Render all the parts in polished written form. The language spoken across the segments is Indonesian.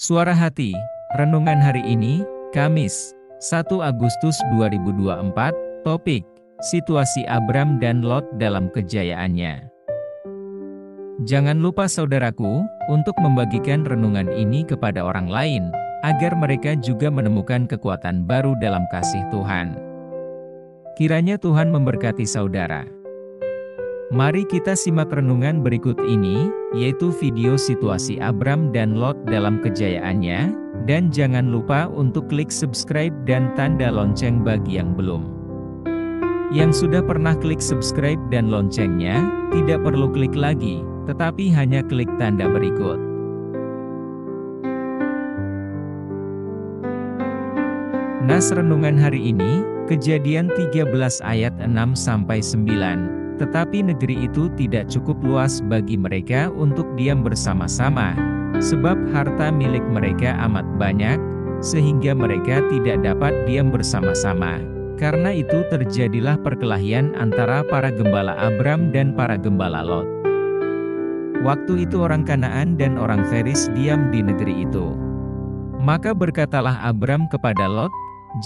Suara Hati, renungan hari ini, Kamis, 1 Agustus 2024, topik, situasi Abram dan Lot dalam kejayaannya. Jangan lupa saudaraku, untuk membagikan renungan ini kepada orang lain, agar mereka juga menemukan kekuatan baru dalam kasih Tuhan. Kiranya Tuhan memberkati saudara. Mari kita simak renungan berikut ini, yaitu video situasi Abram dan Lot dalam kejayaannya, dan jangan lupa untuk klik subscribe dan tanda lonceng bagi yang belum. Yang sudah pernah klik subscribe dan loncengnya, tidak perlu klik lagi, tetapi hanya klik tanda berikut. Nas renungan hari ini, Kejadian 13 ayat 6-9. Tetapi negeri itu tidak cukup luas bagi mereka untuk diam bersama-sama, sebab harta milik mereka amat banyak, sehingga mereka tidak dapat diam bersama-sama. Karena itu terjadilah perkelahian antara para gembala Abram dan para gembala Lot. Waktu itu orang Kanaan dan orang Feris diam di negeri itu. Maka berkatalah Abram kepada Lot,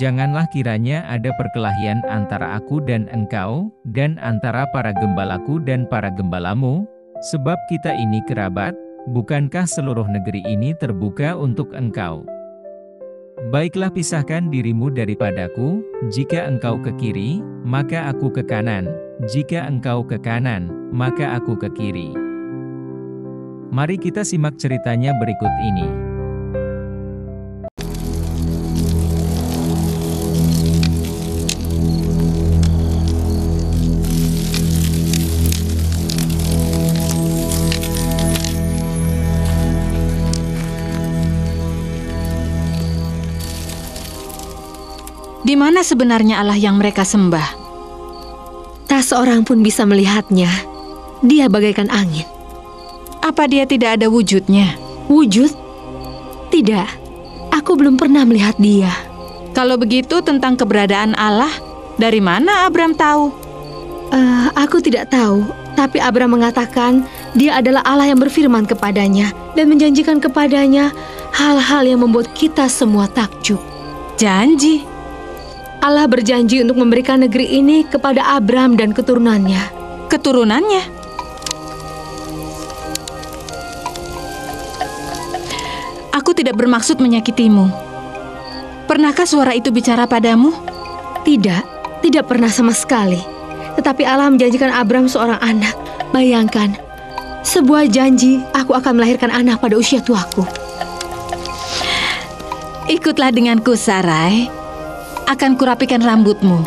"Janganlah kiranya ada perkelahian antara aku dan engkau, dan antara para gembalaku dan para gembalamu, sebab kita ini kerabat, bukankah seluruh negeri ini terbuka untuk engkau? Baiklah pisahkan dirimu daripadaku, jika engkau ke kiri, maka aku ke kanan, jika engkau ke kanan, maka aku ke kiri." Mari kita simak ceritanya berikut ini. Di mana sebenarnya Allah yang mereka sembah? Tak seorang pun bisa melihatnya. Dia bagaikan angin. Apa dia tidak ada wujudnya? Wujud? Tidak. Aku belum pernah melihat dia. Kalau begitu tentang keberadaan Allah, dari mana Abram tahu? Aku tidak tahu. Tapi Abram mengatakan dia adalah Allah yang berfirman kepadanya dan menjanjikan kepadanya hal-hal yang membuat kita semua takjub. Janji? Allah berjanji untuk memberikan negeri ini kepada Abram dan keturunannya. Keturunannya? Aku tidak bermaksud menyakitimu. Pernahkah suara itu bicara padamu? Tidak, tidak pernah sama sekali. Tetapi Allah menjanjikan Abram seorang anak. Bayangkan, sebuah janji aku akan melahirkan anak pada usia tuaku. Ikutlah denganku, Sarai. Akan kurapikan rambutmu.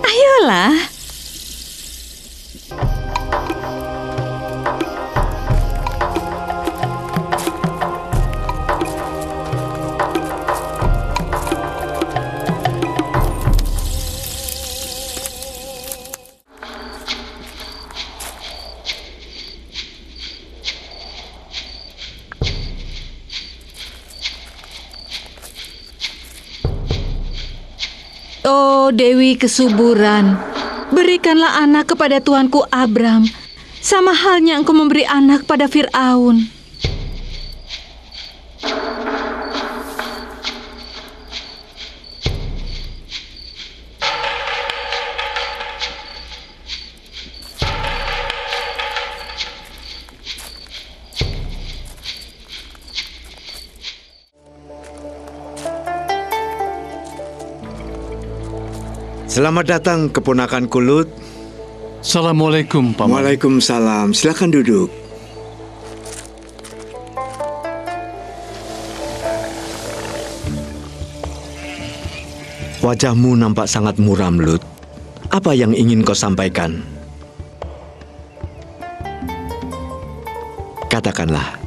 Ayolah. Oh Dewi kesuburan, berikanlah anak kepada tuanku Abram, sama halnya engkau memberi anak pada Fir'aun. Selamat datang keponakanku Lut. Assalamualaikum, Paman. Waalaikumsalam. Silakan duduk. Wajahmu nampak sangat muram, Lut. Apa yang ingin kau sampaikan? Katakanlah.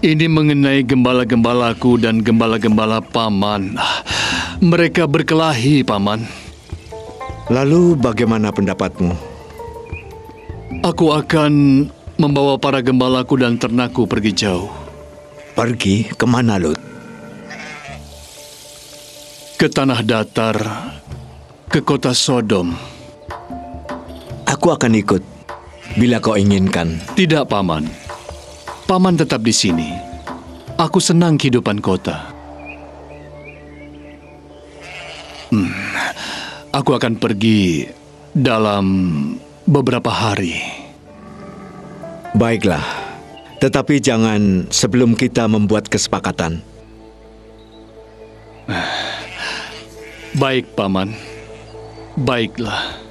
Ini mengenai gembala-gembalaku dan gembala-gembala Paman. Mereka berkelahi, Paman. Lalu bagaimana pendapatmu? Aku akan membawa para gembalaku dan ternakku pergi jauh. Pergi kemana, Lut? Ke tanah datar, ke kota Sodom. Aku akan ikut, bila kau inginkan. Tidak, Paman. Paman tetap di sini. Aku senang kehidupan kota. Aku akan pergi dalam beberapa hari. Baiklah, tetapi jangan sebelum kita membuat kesepakatan. Baik, Paman. Baiklah.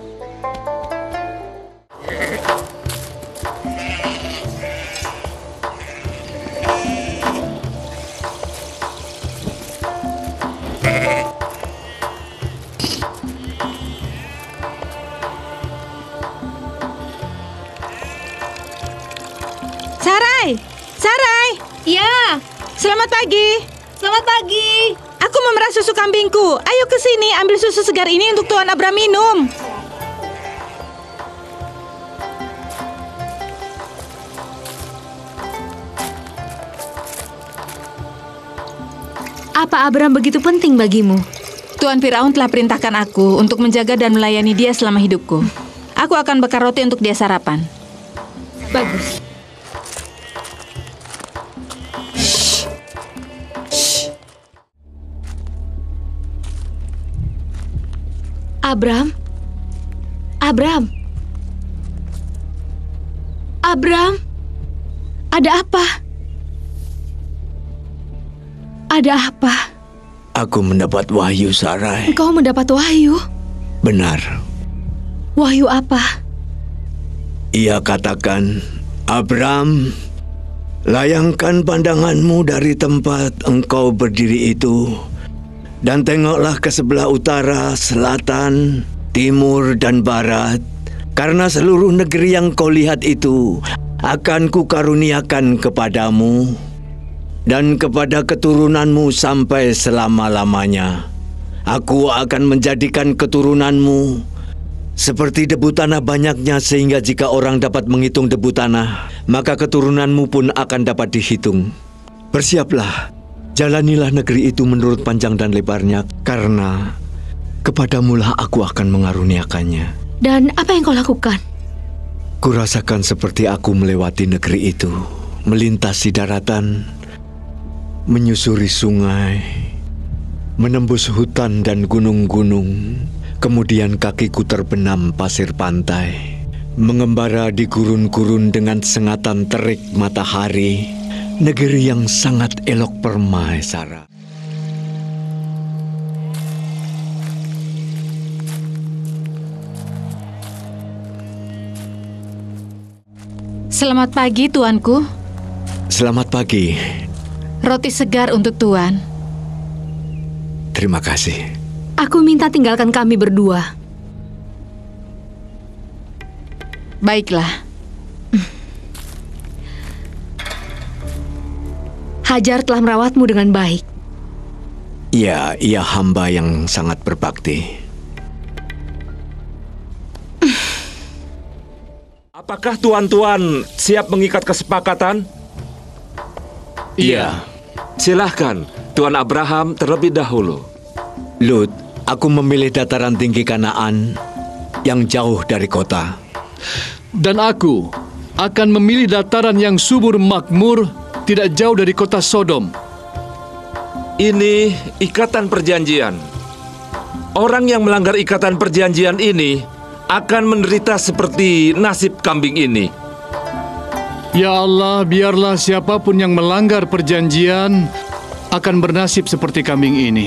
Sarai! Ya, Selamat pagi. selamat pagi. Aku memerah susu kambingku. Ayo ke sini, ambil susu segar ini untuk Tuan Abram minum. Apa Abram begitu penting bagimu? Tuan Firaun telah perintahkan aku untuk menjaga dan melayani dia selama hidupku. Aku akan bakar roti untuk dia sarapan. Bagus. Abram, ada apa? Ada apa? Aku mendapat wahyu, Sarai. Engkau mendapat wahyu? Benar. Wahyu apa? Ia katakan, Abram, layangkan pandanganmu dari tempat engkau berdiri itu, dan tengoklah ke sebelah utara, selatan, timur, dan barat, karena seluruh negeri yang kau lihat itu akan kukaruniakan kepadamu dan kepada keturunanmu sampai selama-lamanya. Aku akan menjadikan keturunanmu seperti debu tanah banyaknya, sehingga jika orang dapat menghitung debu tanah, maka keturunanmu pun akan dapat dihitung. Bersiaplah, jalanilah negeri itu menurut panjang dan lebarnya, karena kepadamulah aku akan mengaruniakannya. Dan apa yang kau lakukan? Kurasakan seperti aku melewati negeri itu, melintasi daratan, menyusuri sungai, menembus hutan dan gunung-gunung, kemudian kakiku terbenam pasir pantai, mengembara di gurun-gurun dengan sengatan terik matahari, negeri yang sangat elok permai, Sarah. Selamat pagi, tuanku. Selamat pagi. Roti segar untuk tuan. Terima kasih. Aku minta tinggalkan kami berdua. Baiklah. Hajar telah merawatmu dengan baik. Ya, ia hamba yang sangat berbakti. Apakah tuan-tuan siap mengikat kesepakatan? Iya. Silahkan, Tuan Abraham terlebih dahulu. Lut, aku memilih dataran tinggi Kanaan yang jauh dari kota. Dan aku akan memilih dataran yang subur makmur, tidak jauh dari kota Sodom. Ini ikatan perjanjian. Orang yang melanggar ikatan perjanjian ini akan menderita seperti nasib kambing ini. Ya Allah, biarlah siapapun yang melanggar perjanjian akan bernasib seperti kambing ini.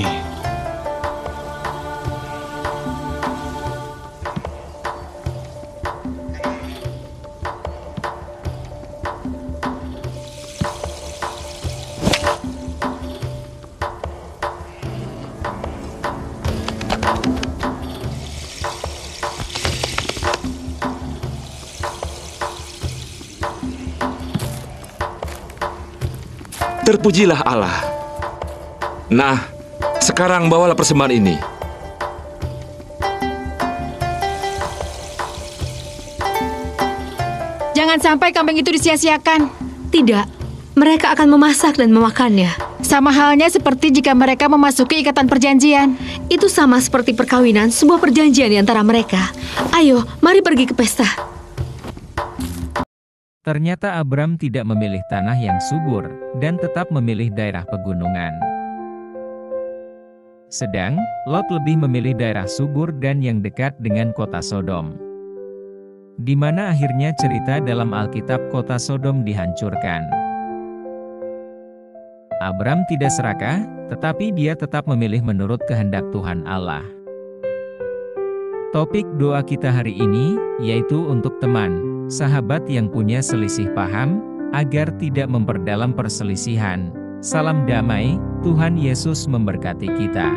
Terpujilah Allah. Nah, sekarang bawalah persembahan ini. Jangan sampai kambing itu disia-siakan. Tidak, mereka akan memasak dan memakannya. Sama halnya seperti jika mereka memasuki ikatan perjanjian. Itu sama seperti perkawinan, sebuah perjanjian di antara mereka. Ayo, mari pergi ke pesta. Ternyata Abram tidak memilih tanah yang subur, dan tetap memilih daerah pegunungan. Sedang, Lot lebih memilih daerah subur dan yang dekat dengan kota Sodom. Di mana akhirnya cerita dalam Alkitab kota Sodom dihancurkan. Abram tidak serakah, tetapi dia tetap memilih menurut kehendak Tuhan Allah. Topik doa kita hari ini, yaitu untuk teman, sahabat yang punya selisih paham, agar tidak memperdalam perselisihan. Salam damai, Tuhan Yesus memberkati kita.